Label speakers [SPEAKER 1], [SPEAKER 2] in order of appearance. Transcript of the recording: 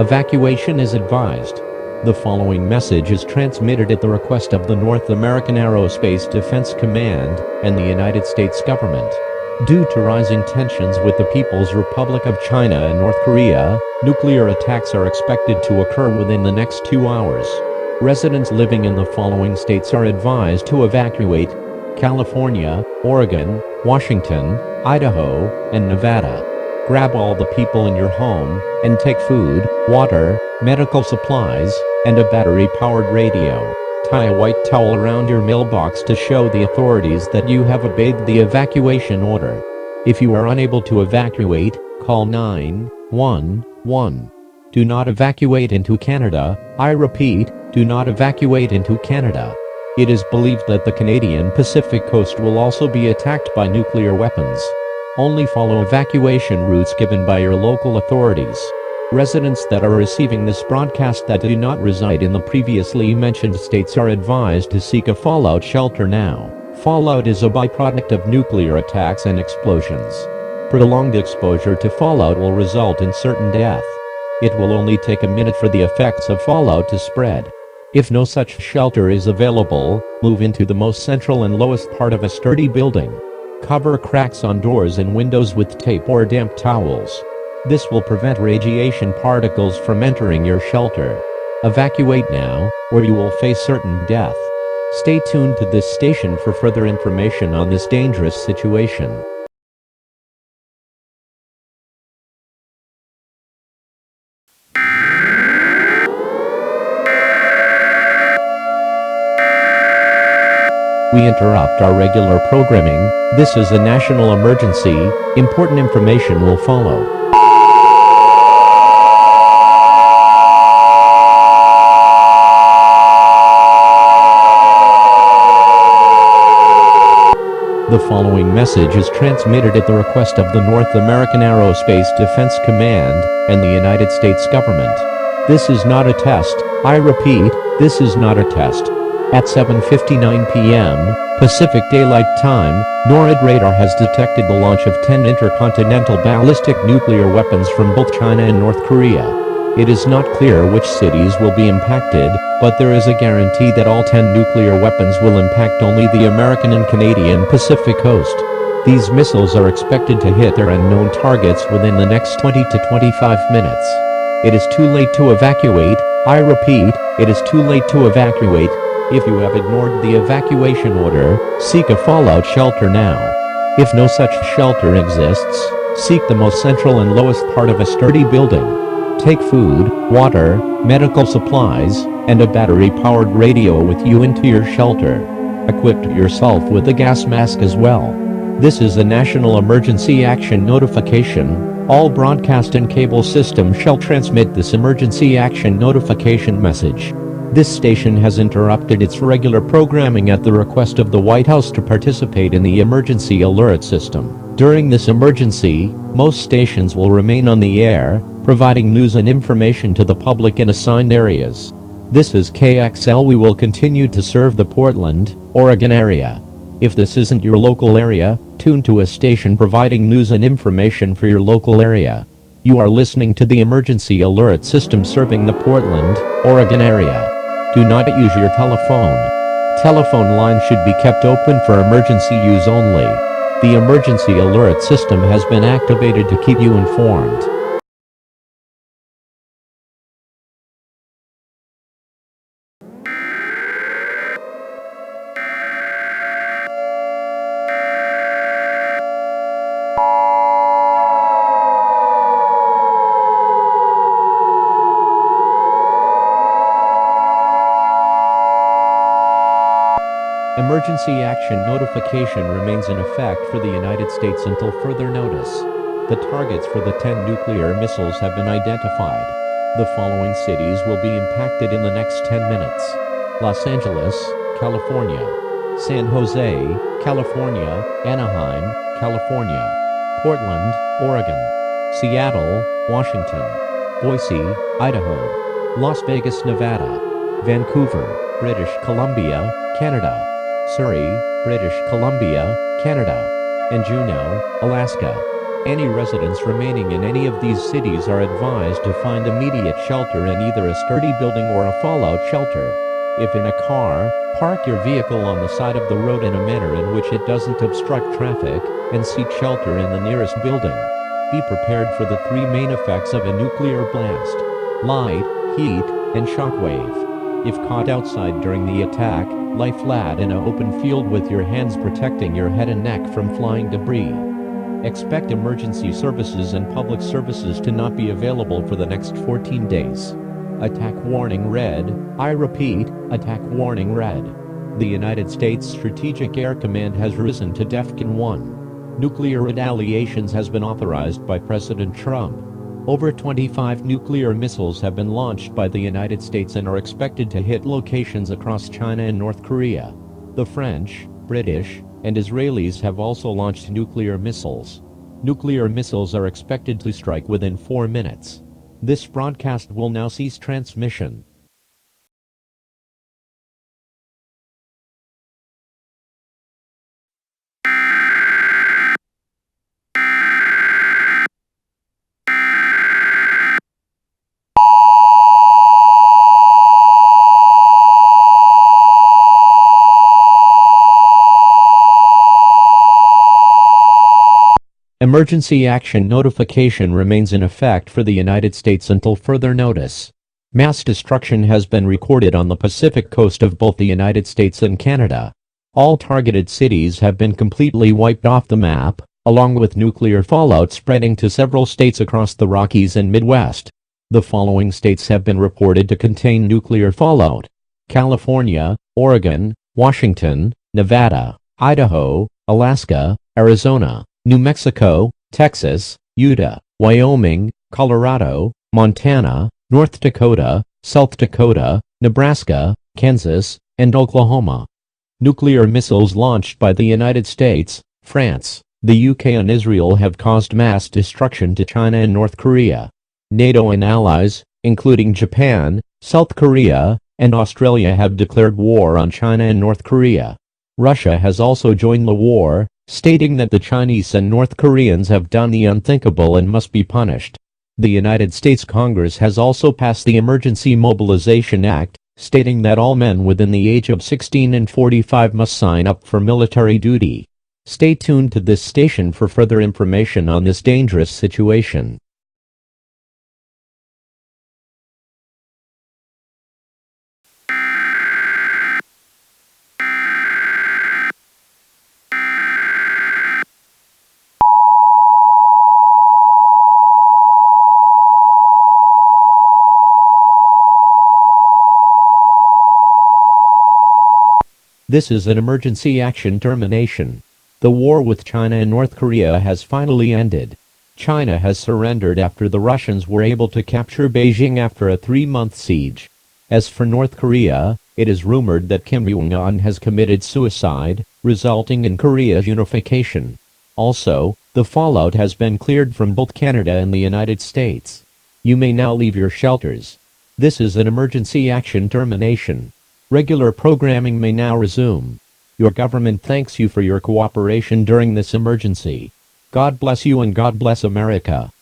[SPEAKER 1] Evacuation is advised. The following message is transmitted at the request of the North American Aerospace Defense Command and the United States government. Due to rising tensions with the People's Republic of China and North Korea, nuclear attacks are expected to occur within the next 2 hours. Residents living in the following states are advised to evacuate: California, Oregon, Washington, Idaho, and Nevada. Grab all the people in your home and take food, water, medical supplies, and a battery-powered radio. Tie a white towel around your mailbox to show the authorities that you have obeyed the evacuation order. If you are unable to evacuate, call 911. Do not evacuate into Canada. I repeat, do not evacuate into Canada. It is believed that the Canadian Pacific coast will also be attacked by nuclear weapons. Only follow evacuation routes given by your local authorities. Residents that are receiving this broadcast that do not reside in the previously mentioned states are advised to seek a fallout shelter now. Fallout is a byproduct of nuclear attacks and explosions. Prolonged exposure to fallout will result in certain death. It will only take a minute for the effects of fallout to spread. If no such shelter is available, move into the most central and lowest part of a sturdy building. Cover cracks on doors and windows with tape or damp towels. This will prevent radiation particles from entering your shelter. Evacuate now, or you will face certain death. Stay tuned to this station for further information on this dangerous situation. We interrupt our regular programming. This is a national emergency. Important information will follow. The following message is transmitted at the request of the North American Aerospace Defense Command and the United States government. This is not a test. I repeat, this is not a test. At 7:59 p.m. Pacific Daylight Time, NORAD radar has detected the launch of 10 intercontinental ballistic nuclear weapons from both China and North Korea. It is not clear which cities will be impacted, but there is a guarantee that all 10 nuclear weapons will impact only the American and Canadian Pacific coast. These missiles are expected to hit their unknown targets within the next 20 to 25 minutes. It is too late to evacuate. I repeat, it is too late to evacuate. If you have ignored the evacuation order, seek a fallout shelter now. If no such shelter exists, seek the most central and lowest part of a sturdy building. Take food, water, medical supplies, and a battery-powered radio with you into your shelter. Equip yourself with a gas mask as well. This is a national emergency action notification. All broadcast and cable systems shall transmit this emergency action notification message. This station has interrupted its regular programming at the request of the White House to participate in the emergency alert system. During this emergency, most stations will remain on the air, providing news and information to the public in assigned areas. This is KXL. We will continue to serve the Portland, Oregon area. If this isn't your local area, tune to a station providing news and information for your local area. You are listening to the emergency alert system serving the Portland, Oregon area. Do not use your telephone. Telephone lines should be kept open for emergency use only. The emergency alert system has been activated to keep you informed. Emergency action notification remains in effect for the United States until further notice. The targets for the 10 nuclear missiles have been identified. The following cities will be impacted in the next 10 minutes. Los Angeles, California. San Jose, California. Anaheim, California. Portland, Oregon. Seattle, Washington. Boise, Idaho. Las Vegas, Nevada. Vancouver, British Columbia, Canada. Surrey, British Columbia, Canada, and Juneau, Alaska. Any residents remaining in any of these cities are advised to find immediate shelter in either a sturdy building or a fallout shelter. If in a car, park your vehicle on the side of the road in a manner in which it doesn't obstruct traffic, and seek shelter in the nearest building. Be prepared for the three main effects of a nuclear blast: light, heat, and shockwave. If caught outside during the attack, lie flat in an open field with your hands protecting your head and neck from flying debris. Expect emergency services and public services to not be available for the next 14 days. Attack warning red. I repeat, attack warning red. The United States Strategic Air Command has risen to DEFCON 1. Nuclear retaliations has been authorized by President Trump. Over 25 nuclear missiles have been launched by the United States and are expected to hit locations across China and North Korea. The French, British, and Israelis have also launched nuclear missiles. Nuclear missiles are expected to strike within 4 minutes. This broadcast will now cease transmission. Emergency action notification remains in effect for the United States until further notice. Mass destruction has been recorded on the Pacific coast of both the United States and Canada. All targeted cities have been completely wiped off the map, along with nuclear fallout spreading to several states across the Rockies and Midwest. The following states have been reported to contain nuclear fallout: California, Oregon, Washington, Nevada, Idaho, Alaska, Arizona, New Mexico, Texas, Utah, Wyoming, Colorado, Montana, North Dakota, South Dakota, Nebraska, Kansas, and Oklahoma. Nuclear missiles launched by the United States, France, the UK and Israel have caused mass destruction to China and North Korea. NATO and allies, including Japan, South Korea, and Australia, have declared war on China and North Korea. Russia has also joined the war, stating that the Chinese and North Koreans have done the unthinkable and must be punished. The United States Congress has also passed the Emergency Mobilization Act, stating that all men within the age of 16 and 45 must sign up for military duty. Stay tuned to this station for further information on this dangerous situation. This is an emergency action termination. The war with China and North Korea has finally ended. China has surrendered after the Russians were able to capture Beijing after a 3-month siege. As for North Korea, it is rumored that Kim Jong-un has committed suicide, resulting in Korea's unification. Also, the fallout has been cleared from both Canada and the United States. You may now leave your shelters. This is an emergency action termination. Regular programming may now resume. Your government thanks you for your cooperation during this emergency. God bless you and God bless America.